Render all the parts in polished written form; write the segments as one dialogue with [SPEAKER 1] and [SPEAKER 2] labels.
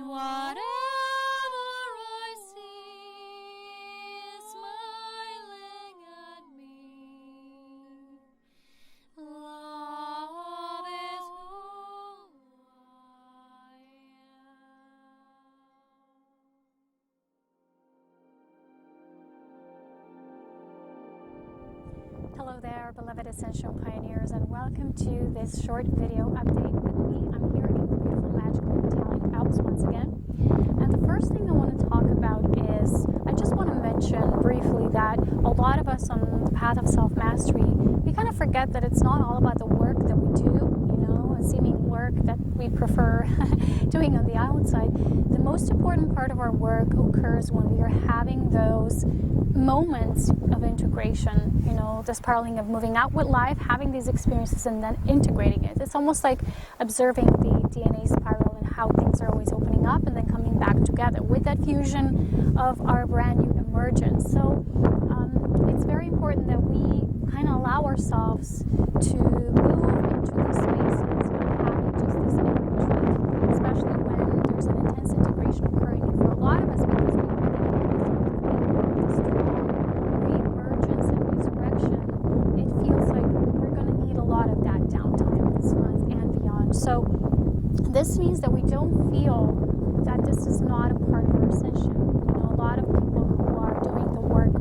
[SPEAKER 1] and whatever I see is smiling at me. Love is who I am. Hello there, beloved Ascension pioneers, and welcome to this short video update with me. I'm here in the beautiful, magical Italian Alps once again. And the first thing I want to talk about is, I just want to mention briefly that a lot of us on the path of self-mastery, we kind of forget that it's not all about the work that we do, a seeming work that we prefer doing on the outside. The most important part of our work occurs when we are having those moments of integration, the spiraling of moving out with life, having these experiences and then integrating it. It's almost like observing the DNA spiral and how things are always opening up and then coming back together with that fusion of our brand new emergence. So it's very important that we kind of allow ourselves to move into these spaces of having just this inner retreat, especially when there's an intense integration occurring. And for a lot of us, because we this strong re-emergence and resurrection, it feels like we're going to need a lot of that downtime this month and beyond. So this means that we don't feel that this is not a part of our ascension. A lot of people who are doing the work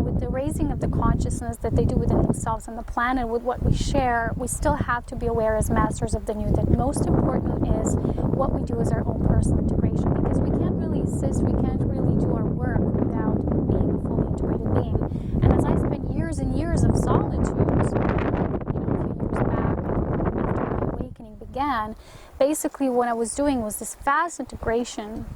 [SPEAKER 1] with the raising of the consciousness that they do within themselves and the planet, with what we share, we still have to be aware as masters of the new that most important is what we do as our own personal integration, because we can't really exist, we can't really do our work without being a fully integrated being. And as I spent years and years of solitude, so, a few years back after my awakening began, basically what I was doing was this fast integration.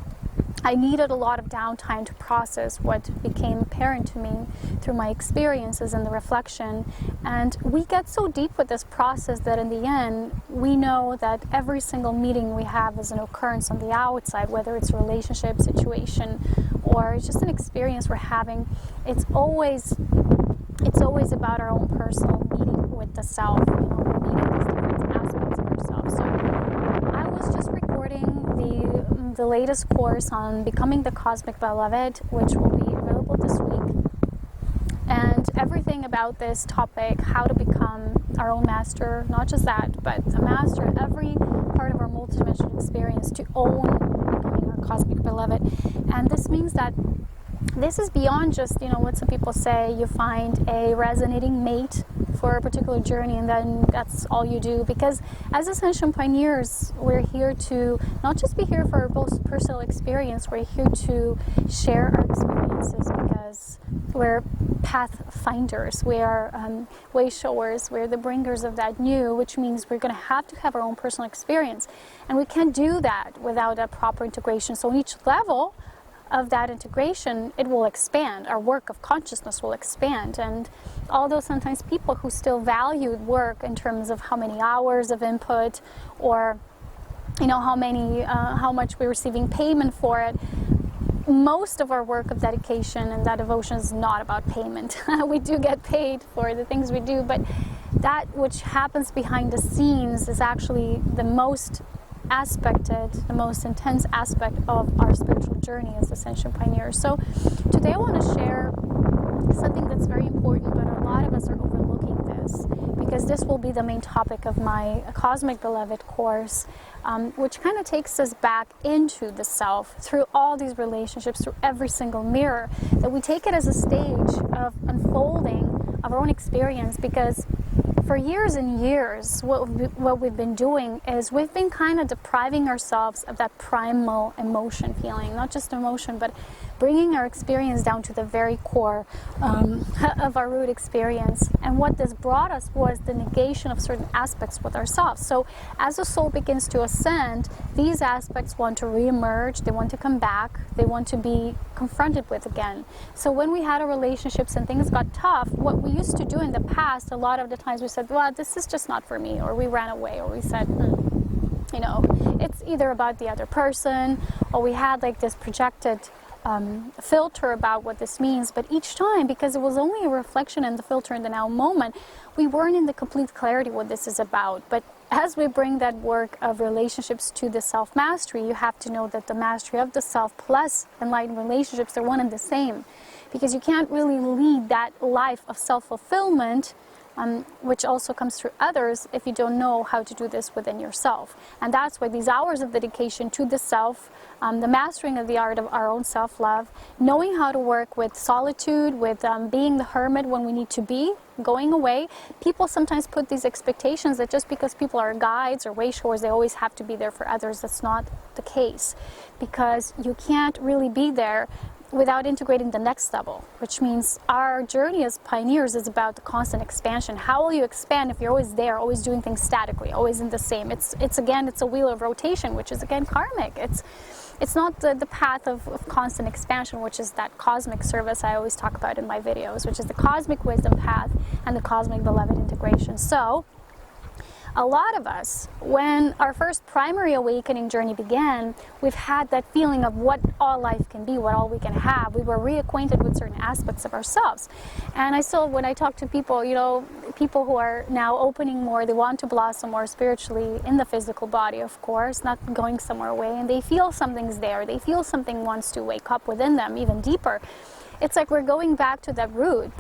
[SPEAKER 1] I needed a lot of downtime to process what became apparent to me through my experiences and the reflection. And we get so deep with this process that in the end, we know that every single meeting we have is an occurrence on the outside, whether it's a relationship, situation, or it's just an experience we're having. It's always about our own personal meeting with the self, meeting these different aspects of ourselves. So I was just recording the latest course on becoming the cosmic beloved, which will be available this week, and everything about this topic, how to become our own master, not just that, but a master in every part of our multidimensional experience, to own becoming our cosmic beloved. And this means that this is beyond just, what some people say, you find a resonating mate for a particular journey and then that's all you do. Because as Ascension pioneers, we're here to not just be here for our most personal experience, we're here to share our experiences because we're pathfinders, we are way showers, we're the bringers of that new, which means we're going to have our own personal experience. And we can't do that without a proper integration. So on each level of that integration, it will expand. Our work of consciousness will expand. And although sometimes people who still value work in terms of how many hours of input or how much we're receiving payment for it, most of our work of dedication and that devotion is not about payment. We do get paid for the things we do, but that which happens behind the scenes is actually the most intense aspect of our spiritual journey as Ascension pioneers. So today I want to share something that's very important, but a lot of us are overlooking this, because this will be the main topic of my Cosmic Beloved course, which kind of takes us back into the self through all these relationships, through every single mirror, that we take it as a stage of unfolding of our own experience. Because for years and years, what we've been doing is we've been kind of depriving ourselves of that primal emotion feeling, not just emotion, but bringing our experience down to the very core of our root experience. And what this brought us was the negation of certain aspects with ourselves. So as the soul begins to ascend, these aspects want to re-emerge, they want to come back, they want to be confronted with again. So when we had our relationships and things got tough, what we used to do in the past, a lot of the times we said, well, this is just not for me, or we ran away, or we said, it's either about the other person, or we had like this projected filter about what this means, but each time, because it was only a reflection and the filter in the now moment, we weren't in the complete clarity what this is about. But as we bring that work of relationships to the self-mastery, you have to know that the mastery of the self plus enlightened relationships are one and the same. Because you can't really lead that life of self-fulfillment, which also comes through others, if you don't know how to do this within yourself. And that's why these hours of dedication to the self, the mastering of the art of our own self-love, knowing how to work with solitude, with being the hermit when we need to be, going away. People sometimes put these expectations that just because people are guides or way showers, they always have to be there for others. That's not the case, because you can't really be there without integrating the next level, which means our journey as pioneers is about the constant expansion. How will you expand if you're always there, always doing things statically, always in the same? It's a wheel of rotation, which is again karmic. It's not the path of constant expansion, which is that cosmic service I always talk about in my videos, which is the cosmic wisdom path and the cosmic beloved integration. So a lot of us, when our first primary awakening journey began, we've had that feeling of what all life can be, what all we can have. We were reacquainted with certain aspects of ourselves. And I still, when I talk to people, people who are now opening more, they want to blossom more spiritually in the physical body, of course, not going somewhere away, and they feel something's there. They feel something wants to wake up within them even deeper. It's like we're going back to that root.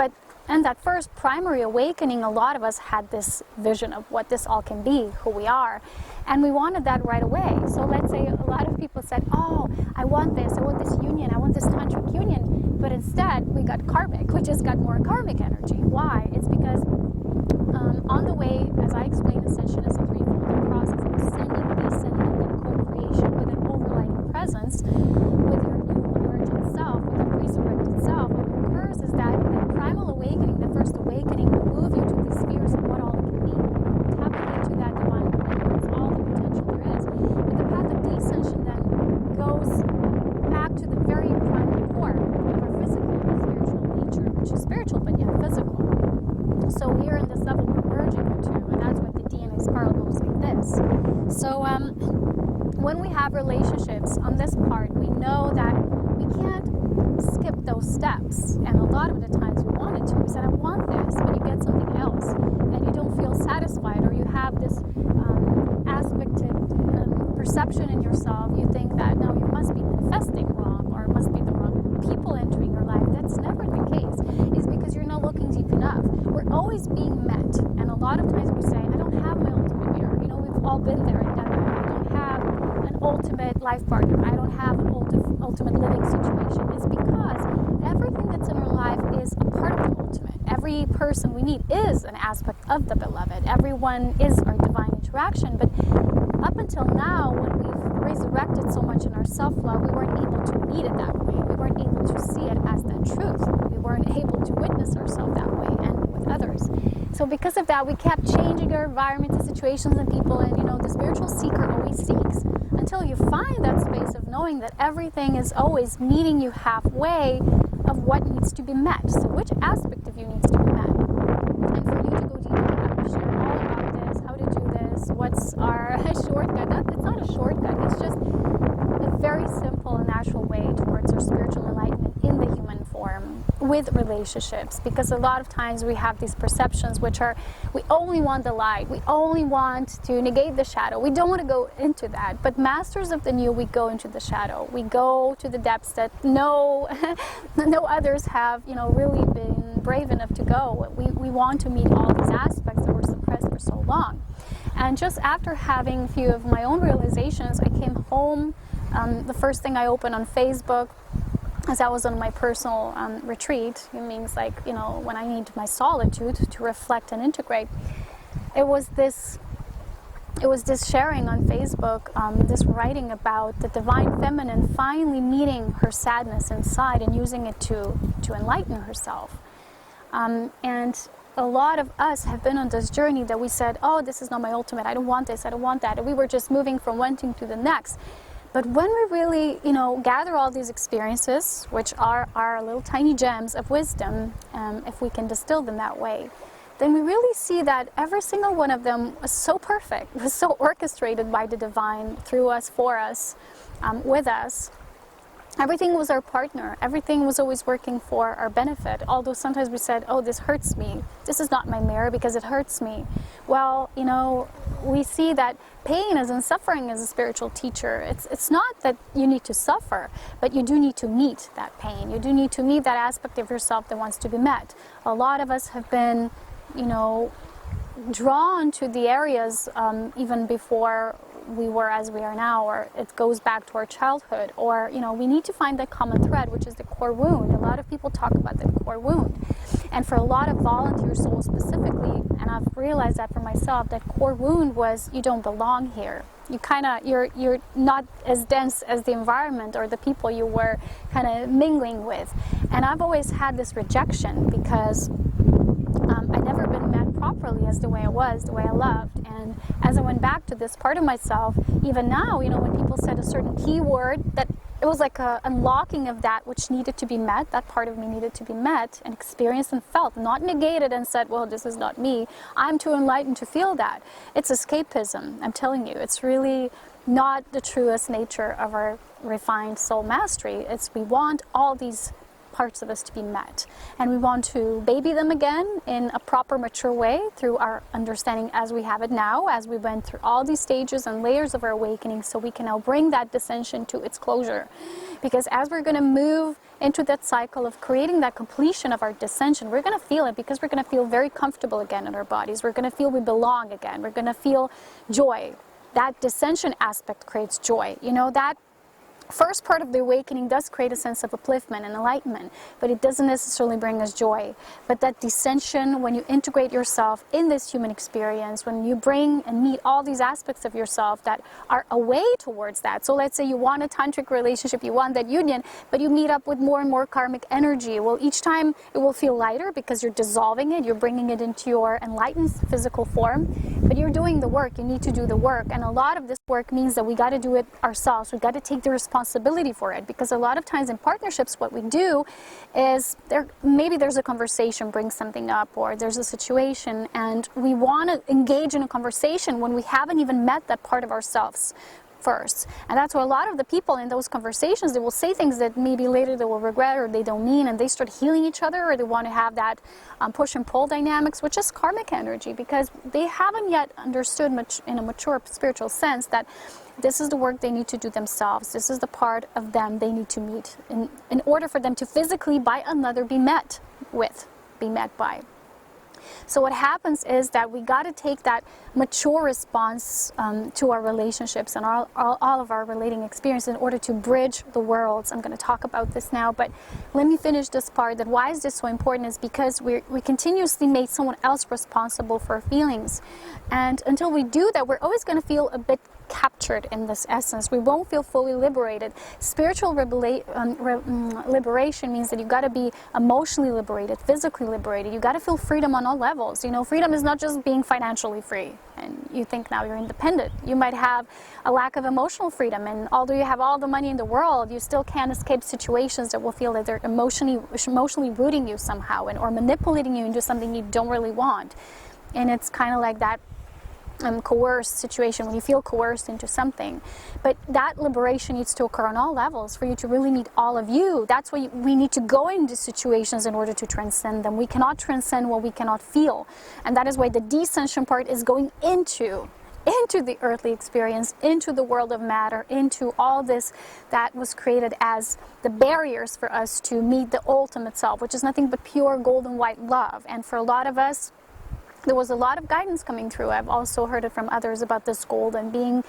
[SPEAKER 1] And that first primary awakening, a lot of us had this vision of what this all can be, who we are. And we wanted that right away. So let's say a lot of people said, oh, I want this union, I want this tantric union. But instead, we got karmic. We just got more karmic energy. Why? It's because on the way, as I explained, Ascension is a threefold process of ascending, descending, and then co-creation with an overlighting presence, with your new emergent self, with the resurrected self. What occurs is that primal awakening, the first awakening, will move you to the spheres of what all it can be. Tapping into that divine benevolence, all the potential there is. But the path of descension then goes back to the very primal core of our physical and spiritual nature, which is spiritual but yet physical. So here in this level we're merging the two, and that's what the DNA spiral goes like this. So when we have relationships on this part, we know that we can't skip those steps, and a lot of the times we wanted to. We said, I want this, but you get something else, and you don't feel satisfied, or you have this aspected perception in yourself. You think that, no, you must be manifesting wrong, or it must be the wrong people entering your life. That's never the case. It's because you're not looking deep enough. We're always being met, and a lot of times we say, I don't have my ultimate mirror. We've all been there and done that. I don't have an ultimate life partner. I don't have an ultimate living situation. It's because everything that's in our life is a part of the ultimate. Every person we meet is an aspect of the beloved. Everyone is our divine interaction. But up until now, when we've resurrected so much in our self-love, we weren't able to meet it that way. We weren't able to see it as that truth. We weren't able to witness ourselves that way and with others. So because of that, we kept changing our environment and situations and people, and the spiritual seeker always seeks until you find that space of knowing that everything is always meeting you halfway of what needs to be met. So which aspect of you needs to be met? And for you to go deeper, I have to share all about this, how to do this, what's our shortcut. It's not a shortcut, it's just a very simple and natural way towards our spiritual enlightenment in the human form with relationships. Because a lot of times we have these perceptions which are, we only want the light, we only want to negate the shadow, we don't want to go into that. But masters of the new, we go into the shadow, we go to the depths that no others have really been brave enough to go. We want to meet all these aspects that were suppressed for so long. And just after having a few of my own realizations, I came home. The first thing I opened on Facebook, as I was on my personal retreat, it means when I need my solitude to reflect and integrate, it was this sharing on Facebook, this writing about the divine feminine finally meeting her sadness inside and using it to enlighten herself. And a lot of us have been on this journey that we said, oh, this is not my ultimate, I don't want this, I don't want that, and we were just moving from one thing to the next. But when we really, gather all these experiences, which are our little tiny gems of wisdom, if we can distill them that way, then we really see that every single one of them was so perfect, was so orchestrated by the divine, through us, for us, with us. Everything was our partner. Everything was always working for our benefit. Although sometimes we said, oh, this hurts me. This is not my mirror because it hurts me. Well, you know, we see that pain and suffering is a spiritual teacher. It's not that you need to suffer, but you do need to meet that pain. You do need to meet that aspect of yourself that wants to be met. A lot of us have been, you know, drawn to the areas even before we were as we are now, or it goes back to our childhood, or, you know, we need to find that common thread, which is the core wound. A lot of people talk about the core wound, and for a lot of volunteer souls specifically, and I've realized that for myself, that core wound was, you don't belong here. You you're not as dense as the environment or the people you were kind of mingling with. And I've always had this rejection because I'd never been met properly as the way I was, the way I loved. And as I went back to this part of myself, even now, you know, when people said a certain keyword, that it was like a unlocking of that which needed to be met, that part of me needed to be met and experienced and felt, not negated and said, well, this is not me. I'm too enlightened to feel that. It's escapism, I'm telling you. It's really not the truest nature of our refined soul mastery. It's we want all these parts of us to be met, and we want to baby them again in a proper, mature way through our understanding as we have it now, as we went through all these stages and layers of our awakening, so we can now bring that descension to its closure. Because as we're going to move into that cycle of creating that completion of our descension, we're going to feel it, because we're going to feel very comfortable again in our bodies. We're going to feel we belong again. We're going to feel joy. That descension aspect creates joy. You know, that first part of the awakening does create a sense of upliftment and enlightenment, but it doesn't necessarily bring us joy. But that descension, when you integrate yourself in this human experience, when you bring and meet all these aspects of yourself that are a way towards that. So let's say you want a tantric relationship, you want that union, but you meet up with more and more karmic energy. Well, each time it will feel lighter because you're dissolving it, you're bringing it into your enlightened physical form, but you're doing the work. You need to do the work, and a lot of this work means that we got to do it ourselves. We got to take the responsibility for it, because a lot of times in partnerships what we do is maybe there's a conversation brings something up, or there's a situation, and we want to engage in a conversation when we haven't even met that part of ourselves first. And that's where a lot of the people in those conversations, they will say things that maybe later they will regret or they don't mean, and they start healing each other, or they want to have that push and pull dynamics, which is karmic energy, because they haven't yet understood much in a mature spiritual sense that this is the work they need to do themselves. This is the part of them they need to meet in order for them to physically by another be met by. So what happens is that we got to take that mature response to our relationships and all of our relating experience in order to bridge the worlds. I'm going to talk about this now, but let me finish this part. That why is this so important is because we continuously make someone else responsible for our feelings. And until we do that, we're always going to feel a bit captured in this essence. We won't feel fully liberated. Spiritual liberation means that you got to be emotionally liberated, physically liberated. You got to feel freedom on all levels. You know, freedom is not just being financially free and you think now you're independent. You might have a lack of emotional freedom, and although you have all the money in the world, you still can't escape situations that will feel that they're emotionally rooting you somehow, or manipulating you into something you don't really want. And it's kind of like that coerced situation, when you feel coerced into something. But that liberation needs to occur on all levels for you to really meet all of you. That's why we need to go into situations in order to transcend them. We cannot transcend what we cannot feel, and that is why the descension part is going into the earthly experience, into the world of matter, into all this that was created as the barriers for us to meet the ultimate self, which is nothing but pure golden white love. And for a lot of us, there was a lot of guidance coming through. I've also heard it from others about this golden, being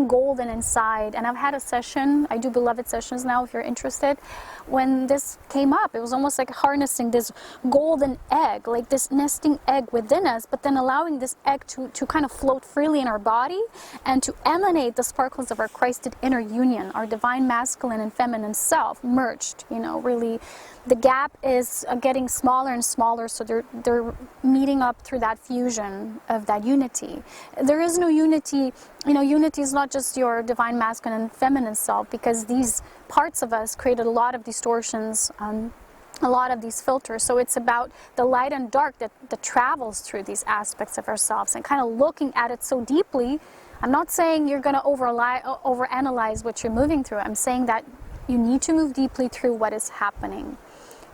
[SPEAKER 1] golden inside. And I've had a session, I do beloved sessions now if you're interested, when this came up. It was almost like harnessing this golden egg, like this nesting egg within us, but then allowing this egg to kind of float freely in our body and to emanate the sparkles of our Christed inner union, our divine masculine and feminine self merged, you know, really. The gap is getting smaller and smaller, so they're meeting up through that fusion of that unity. There is no unity, you know, unity is not just your divine masculine and feminine self, because these parts of us created a lot of distortions, a lot of these filters. So it's about the light and dark that travels through these aspects of ourselves, and kind of looking at it so deeply. I'm not saying you're going to overanalyze what you're moving through. I'm saying that You need to move deeply through what is happening.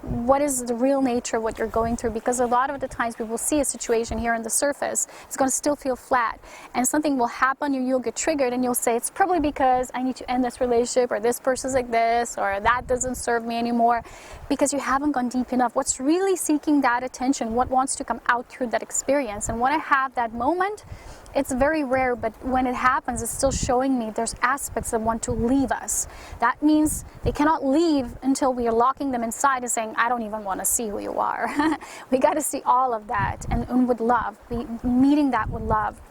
[SPEAKER 1] What is the real nature of what you're going through? Because a lot of the times we will see a situation here on the surface, it's going to still feel flat, and something will happen, you'll get triggered, and you'll say, it's probably because I need to end this relationship, or this person's like this, or that doesn't serve me anymore, because you haven't gone deep enough. What's really seeking that attention? What wants to come out through that experience? And when I have that moment, it's very rare, but when it happens, it's still showing me there's aspects that want to leave us. That means they cannot leave until we are locking them inside and saying, I don't even want to see who you are. We got to see all of that, and with love, meeting that with love.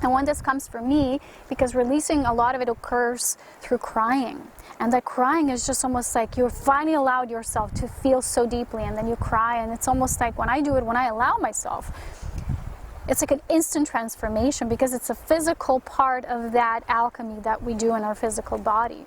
[SPEAKER 1] And when this comes for me, because releasing, a lot of it occurs through crying. And that crying is just almost like you're finally allowed yourself to feel so deeply, and then you cry, and it's almost like when I do it, when I allow myself, it's like an instant transformation, because it's a physical part of that alchemy that we do in our physical body.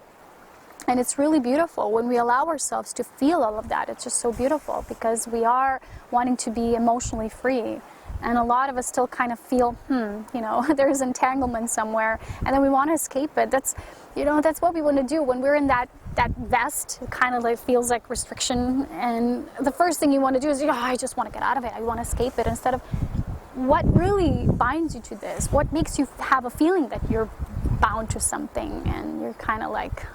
[SPEAKER 1] And it's really beautiful when we allow ourselves to feel all of that. It's just so beautiful, because we are wanting to be emotionally free. And a lot of us still kind of feel, there's entanglement somewhere, and then we want to escape it. That's what we want to do when we're in that vest. It kind of like feels like restriction, and the first thing you want to do is, I just want to get out of it. I want to escape it, instead of what really binds you to this? What makes you have a feeling that you're bound to something and you're kind of like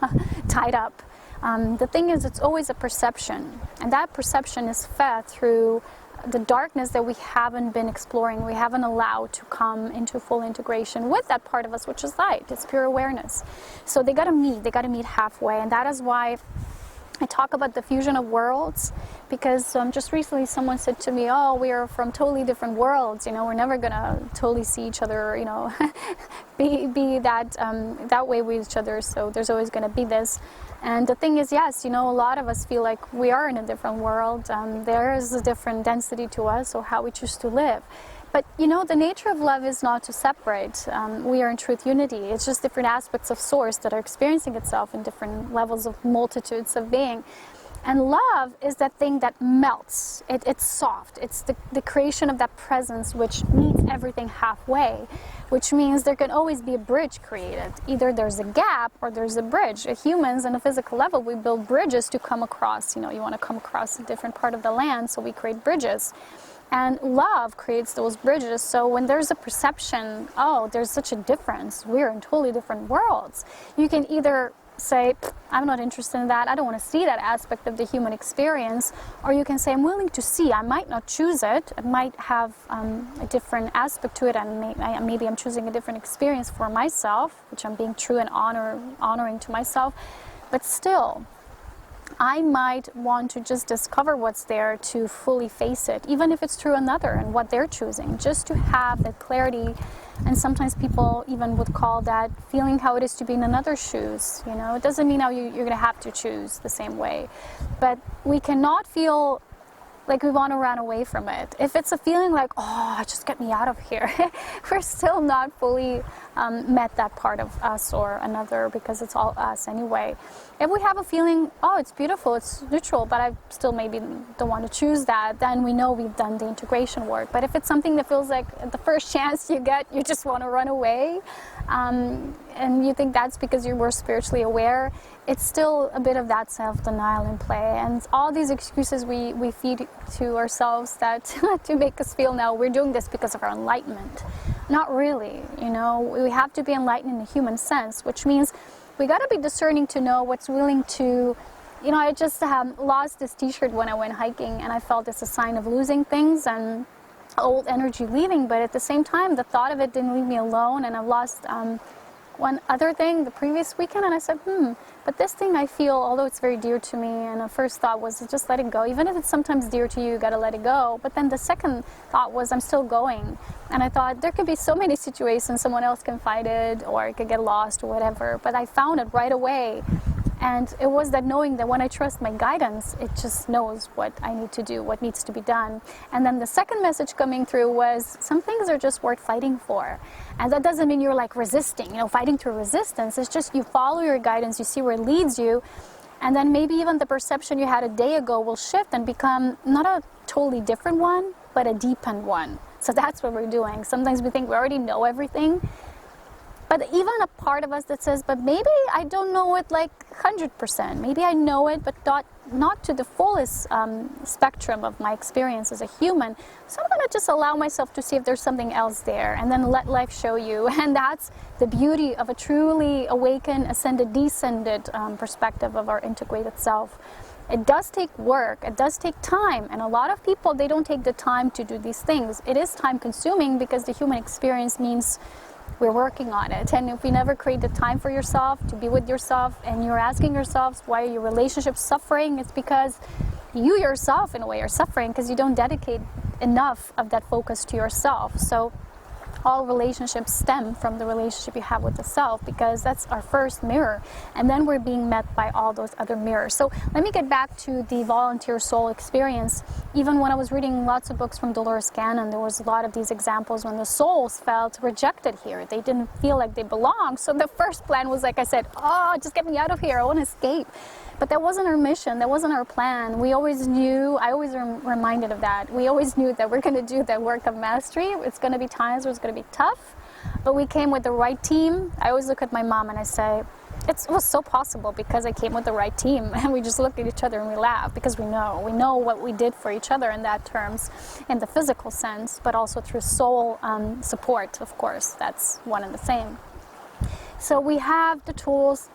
[SPEAKER 1] tied up? The thing is, it's always a perception, and that perception is fed through the darkness that we haven't been exploring, we haven't allowed to come into full integration with that part of us, which is light. It's pure awareness. So they got to meet halfway, and that is why I talk about the fusion of worlds, because just recently someone said to me, we are from totally different worlds, we're never gonna totally see each other, be that way with each other, so there's always gonna be this. And the thing is, yes, a lot of us feel like we are in a different world. There is a different density to us, or how we choose to live. But, the nature of love is not to separate. We are in truth unity. It's just different aspects of source that are experiencing itself in different levels of multitudes of being. And love is that thing that melts. It's soft. It's the creation of that presence which meets everything halfway, which means there can always be a bridge created. Either there's a gap or there's a bridge. Humans, on a physical level, we build bridges to come across. You want to come across a different part of the land, so we create bridges. And love creates those bridges. So when there's a perception, there's such a difference, we're in totally different worlds, you can either say, I'm not interested in that, I don't want to see that aspect of the human experience, or you can say, I'm willing to see, I might not choose it, it might have a different aspect to it, and maybe I'm choosing a different experience for myself, which I'm being true and honoring to myself, but still, I might want to just discover what's there to fully face it, even if it's through another and what they're choosing, just to have that clarity. And sometimes people even would call that feeling how it is to be in another's shoes. It doesn't mean now you're going to have to choose the same way, but we cannot feel like we want to run away from it. If it's a feeling like, just get me out of here, we're still not fully met that part of us or another, because it's all us anyway. If we have a feeling, it's beautiful, it's neutral, but I still maybe don't want to choose that, then we know we've done the integration work. But if it's something that feels like at the first chance you get, you just want to run away, and you think that's because you were spiritually aware, it's still a bit of that self-denial in play. And all these excuses we feed to ourselves that to make us feel now we're doing this because of our enlightenment. Not really, we have to be enlightened in the human sense, which means we got to be discerning to know what's willing to, I just lost this t-shirt when I went hiking, and I felt it's a sign of losing things and old energy leaving, but at the same time, the thought of it didn't leave me alone, and I've lost one other thing the previous weekend, and I said, but this thing I feel, although it's very dear to me, and the first thought was to just let it go. Even if it's sometimes dear to you, you gotta let it go. But then the second thought was, I'm still going. And I thought, there could be so many situations, someone else can fight it, or it could get lost, or whatever. But I found it right away. And it was that knowing that when I trust my guidance, it just knows what I need to do, what needs to be done. And then the second message coming through was, some things are just worth fighting for. And that doesn't mean you're like resisting, fighting through resistance. It's just you follow your guidance, you see where it leads you, and then maybe even the perception you had a day ago will shift and become not a totally different one, but a deepened one. So that's what we're doing. Sometimes we think we already know everything, But even a part of us that says, but maybe I don't know it like 100%. Maybe I know it, but not to the fullest spectrum of my experience as a human. So I'm going to just allow myself to see if there's something else there, and then let life show you. And that's the beauty of a truly awakened, ascended, descended perspective of our integrated self. It does take work, it does take time, and a lot of people, they don't take the time to do these things. It is time consuming because the human experience means we're working on it. And if you never create the time for yourself, to be with yourself, and you're asking yourselves why your relationship's suffering, it's because you yourself, in a way, are suffering because you don't dedicate enough of that focus to yourself. So all relationships stem from the relationship you have with the self, because that's our first mirror, and then we're being met by all those other mirrors. So let me get back to the volunteer soul experience. Even when I was reading lots of books from Dolores Cannon, there was a lot of these examples when the souls felt rejected here. They didn't feel like they belonged. So the first plan was, like I said, oh, just get me out of here, I want to escape. But that wasn't our mission, that wasn't our plan. We always knew, I always am reminded of that, we always knew that we're going to do that work of mastery. It's going to be times where it's going to be tough, but we came with the right team. I always look at my mom and I say, it was so possible because I came with the right team, and we just look at each other and we laugh because we know what we did for each other in that terms, in the physical sense, but also through soul support, of course. That's one and the same. So we have the tools,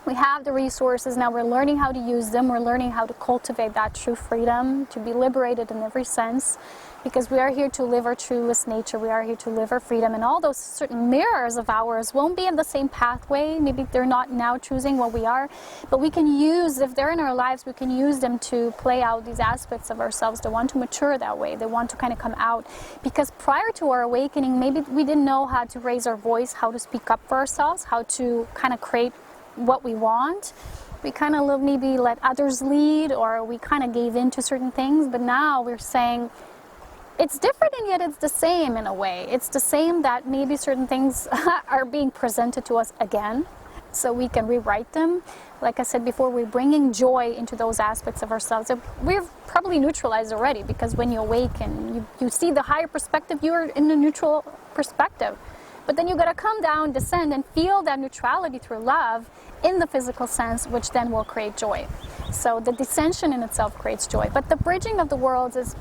[SPEAKER 1] we have the resources, now we're learning how to use them, we're learning how to cultivate that true freedom, to be liberated in every sense, because we are here to live our truest nature, we are here to live our freedom, and all those certain mirrors of ours won't be in the same pathway. Maybe they're not now choosing what we are, but we can use, if they're in our lives, we can use them to play out these aspects of ourselves that want to mature that way, they want to kind of come out, because prior to our awakening, maybe we didn't know how to raise our voice, how to speak up for ourselves, how to kind of create what we want. We kind of maybe let others lead, or we kind of gave in to certain things, but now we're saying it's different, and yet it's the same in a way. It's the same that maybe certain things are being presented to us again, so we can rewrite them. Like I said before, we're bringing joy into those aspects of ourselves that we've probably neutralized already, because when you awaken, you see the higher perspective, you're in the neutral perspective. But then you got to come down, descend, and feel that neutrality through love in the physical sense, which then will create joy. So the descension in itself creates joy. But the bridging of the worlds is,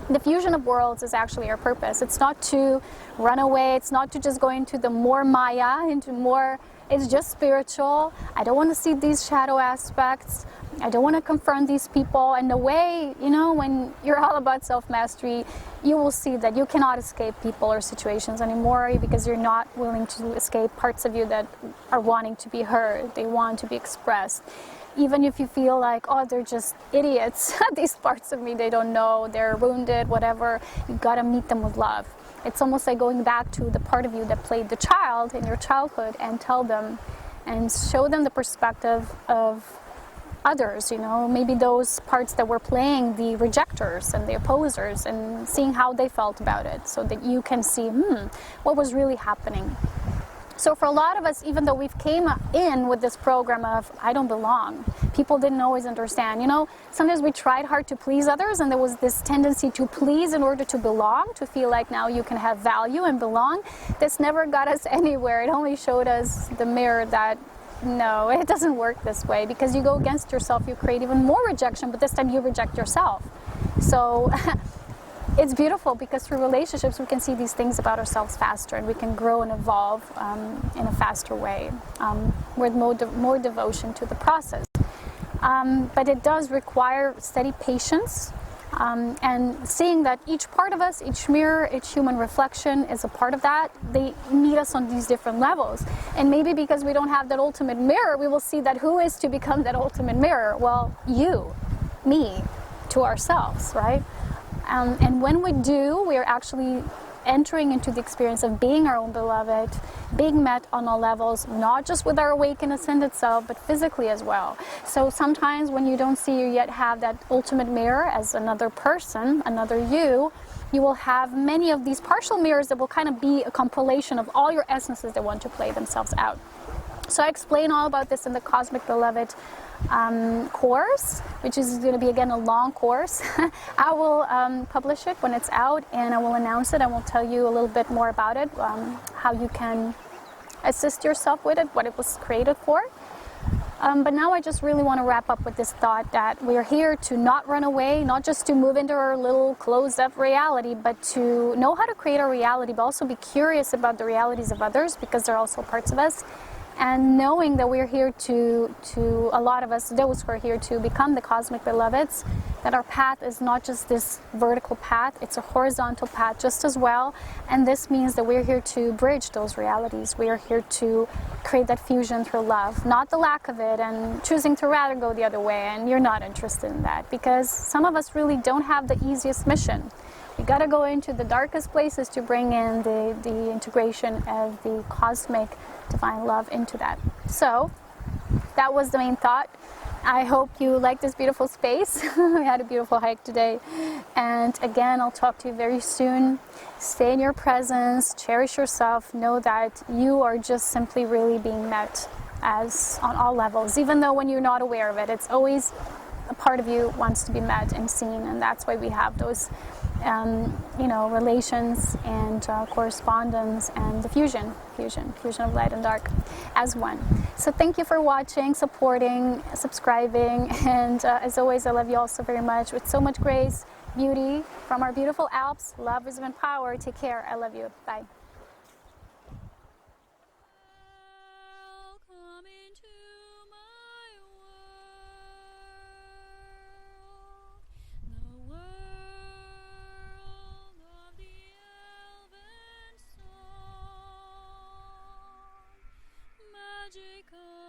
[SPEAKER 1] the fusion of worlds is actually our purpose. It's not to run away. It's not to just go into the more Maya, into more, it's just spiritual. I don't want to see these shadow aspects. I don't want to confront these people. And the way, you know, when you're all about self-mastery, you will see that you cannot escape people or situations anymore, because you're not willing to escape parts of you that are wanting to be heard. They want to be expressed. Even if you feel like, oh, they're just idiots, these parts of me, they don't know, they're wounded, whatever, you gotta meet them with love. It's almost like going back to the part of you that played the child in your childhood, and tell them and show them the perspective of others, you know, maybe those parts that were playing the rejectors and the opposers, and seeing how they felt about it, so that you can see, what was really happening. So for a lot of us, even though we've came in with this program of, I don't belong, people didn't always understand. You know, sometimes we tried hard to please others, and there was this tendency to please in order to belong, to feel like now you can have value and belong. This never got us anywhere. It only showed us the mirror that, no, it doesn't work this way, because you go against yourself, you create even more rejection, but this time you reject yourself. So it's beautiful, because through relationships we can see these things about ourselves faster, and we can grow and evolve in a faster way, with more devotion to the process. But it does require steady patience, and seeing that each part of us, each mirror, each human reflection is a part of that. They meet us on these different levels. And maybe because we don't have that ultimate mirror, we will see that who is to become that ultimate mirror? Well, you, me, to ourselves, right? And when we do, we are actually entering into the experience of being our own beloved, being met on all levels, not just with our awakened ascended self, but physically as well. So sometimes when you don't see you yet have that ultimate mirror as another person, another you will have many of these partial mirrors that will kind of be a compilation of all your essences that want to play themselves out. So I explain all about this in the Cosmic Beloved course, which is going to be, again, a long course. I will publish it when it's out, and I will announce it. I will tell you a little bit more about it, how you can assist yourself with it, what it was created for. But now I just really want to wrap up with this thought that we're here to not run away, not just to move into our little closed-up reality, but to know how to create our reality, but also be curious about the realities of others, because they're also parts of us. And knowing that we're here to a lot of us, those who are here to become the cosmic beloveds, that our path is not just this vertical path, it's a horizontal path just as well. And this means that we're here to bridge those realities. We are here to create that fusion through love, not the lack of it and choosing to rather go the other way. And you're not interested in that, because some of us really don't have the easiest mission. We got to go into the darkest places to bring in the integration of the cosmic divine love into that. So that was the main thought. I hope you like this beautiful space. We had a beautiful hike today. And again, I'll talk to you very soon. Stay in your presence, cherish yourself, know that you are just simply really being met as on all levels. Even though when you're not aware of it, it's always a part of you wants to be met and seen, and that's why we have those relations and correspondence and the fusion of light and dark as one. So thank you for watching, supporting, subscribing, and as always, I love you all so very much with so much grace, beauty from our beautiful Alps. Love, wisdom, and power. Take care. I love you. Bye.
[SPEAKER 2] Magical.